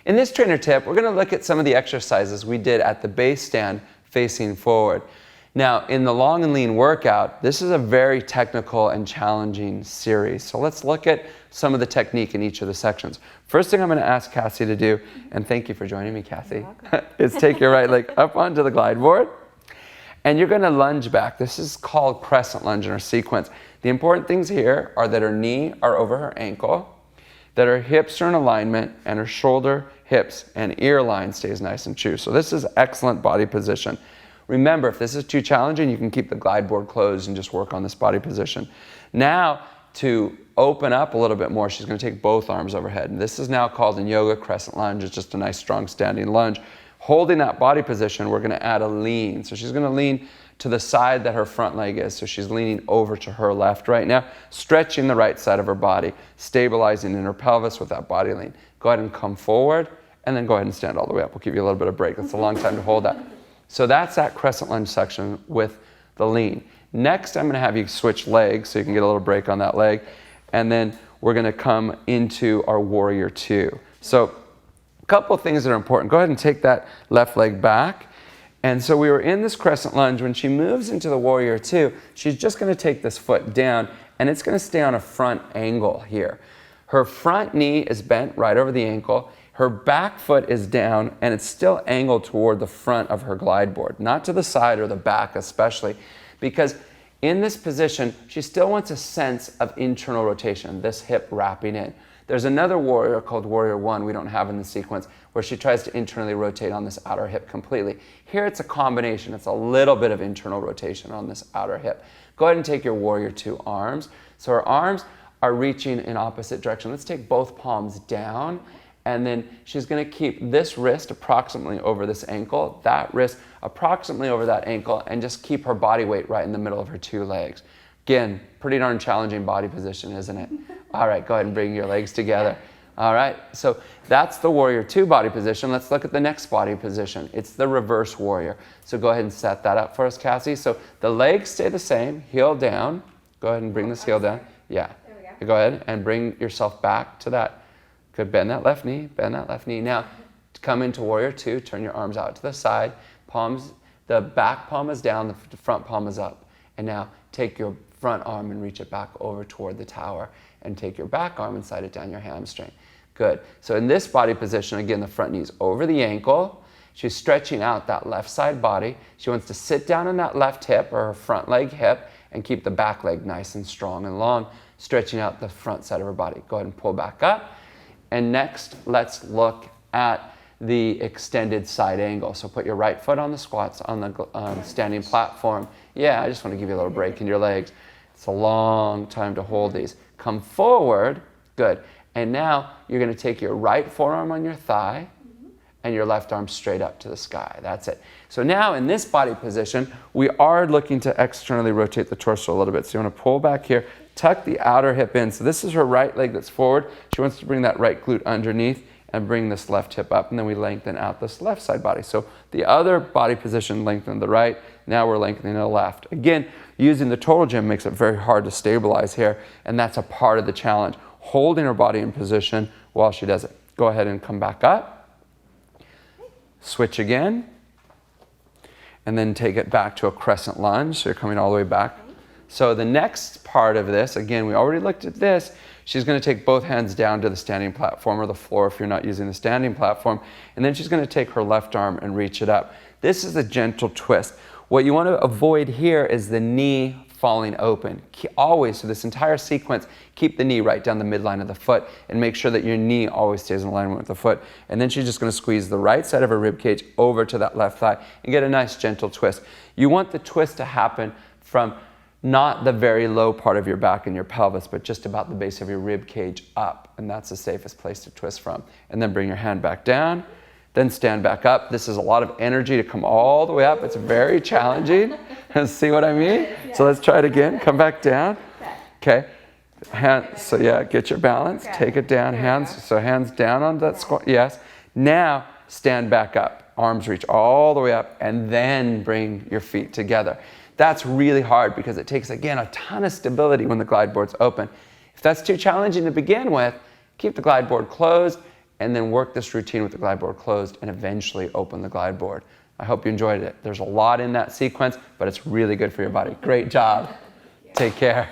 In this trainer tip, we're going to look at some of the exercises we did at the base stand facing forward. Now, in the long and lean workout, this is a very technical and challenging series. So let's look at some of the technique in each of the sections. First thing I'm going to ask Cassie to do, and thank you for joining me, Cassie, is take your right leg up onto the glide board, and you're going to lunge back. This is called Crescent Lunge in our sequence. The important things here are that her knee are over her ankle, that her hips are in alignment, and her shoulder, hips, and ear line stays nice and true. So this is excellent body position. Remember, if this is too challenging, you can keep the glide board closed and just work on this body position. Now, to open up a little bit more, she's going to take both arms overhead. And this is now called in yoga Crescent Lunge. It's just a nice, strong standing lunge. Holding that body position, we're going to add a lean. So she's going to lean to the side that her front leg is. So she's leaning over to her left right now, stretching the right side of her body, stabilizing in her pelvis with that body lean. Go ahead and come forward, and then go ahead and stand all the way up. We'll give you a little bit of break. That's a long time to hold that. So that's that Crescent Lunge section with the lean. Next, I'm going to have you switch legs so you can get a little break on that leg. And then we're going to come into our Warrior Two. So a couple of things that are important. Go ahead and take that left leg back. And so we were in this Crescent Lunge. When she moves into the Warrior Two, she's just going to take this foot down, and it's going to stay on a front angle here. Her front knee is bent right over the ankle. Her back foot is down, and it's still angled toward the front of her glide board, not to the side or the back especially, because in this position, she still wants a sense of internal rotation, this hip wrapping in. There's another warrior called Warrior One we don't have in the sequence, where she tries to internally rotate on this outer hip completely. Here it's a combination. It's a little bit of internal rotation on this outer hip. Go ahead and take your Warrior Two arms. So her arms are reaching in opposite direction. Let's take both palms down. And then she's going to keep this wrist approximately over this ankle, that wrist approximately over that ankle, and just keep her body weight right in the middle of her two legs. Again, pretty darn challenging body position, isn't it? All right, go ahead and bring your legs together. All right, so that's the Warrior Two body position. Let's look at the next body position. It's the reverse warrior. So go ahead and set that up for us, Cassie. So the legs stay the same, heel down. Go ahead and bring this heel down. Yeah, there we go. Go ahead and bring yourself back to that. Good, bend that left knee, bend that left knee. Now, come into Warrior Two, turn your arms out to the side. Palms, the back palm is down, the front palm is up. And now take your front arm and reach it back over toward the tower. And take your back arm and slide it down your hamstring. Good. So in this body position, again, the front knee is over the ankle. She's stretching out that left side body. She wants to sit down on that left hip or her front leg hip and keep the back leg nice and strong and long, stretching out the front side of her body. Go ahead and pull back up. And next, let's look at the extended side angle. So put your right foot on the squats on the standing platform. Yeah, I just want to give you a little break in your legs. It's a long time to hold these. Come forward. Good. And now you're going to take your right forearm on your thigh and your left arm straight up to the sky. That's it. So now in this body position, we are looking to externally rotate the torso a little bit. So you want to pull back here. Tuck the outer hip in. So this is her right leg that's forward. She wants to bring that right glute underneath and bring this left hip up. And then we lengthen out this left side body. So the other body position lengthened the right. Now we're lengthening the left. Again, using the total gym makes it very hard to stabilize here. And that's a part of the challenge. Holding her body in position while she does it. Go ahead and come back up. Switch again. And then take it back to a crescent lunge. So you're coming all the way back. So the next part of this, again, we already looked at this. She's going to take both hands down to the standing platform or the floor if you're not using the standing platform. And then she's going to take her left arm and reach it up. This is a gentle twist. What you want to avoid here is the knee falling open. Always, so this entire sequence, keep the knee right down the midline of the foot and make sure that your knee always stays in alignment with the foot. And then she's just going to squeeze the right side of her rib cage over to that left thigh and get a nice gentle twist. You want the twist to happen from not the very low part of your back and your pelvis, but just about the base of your rib cage up. And that's the safest place to twist from. And then bring your hand back down, then stand back up. This is a lot of energy to come all the way up. It's very challenging. See what I mean? Yeah. So let's try it again. Come back down. Okay. So yeah, get your balance. Okay. Take it down. Hands down on that squat. Yes. Now stand back up. Arms reach all the way up, and then bring your feet together. That's really hard because it takes, again, a ton of stability when the glide board's open. If that's too challenging to begin with, keep the glide board closed and then work this routine with the glide board closed and eventually open the glide board. I hope you enjoyed it. There's a lot in that sequence, but it's really good for your body. Great job. Take care.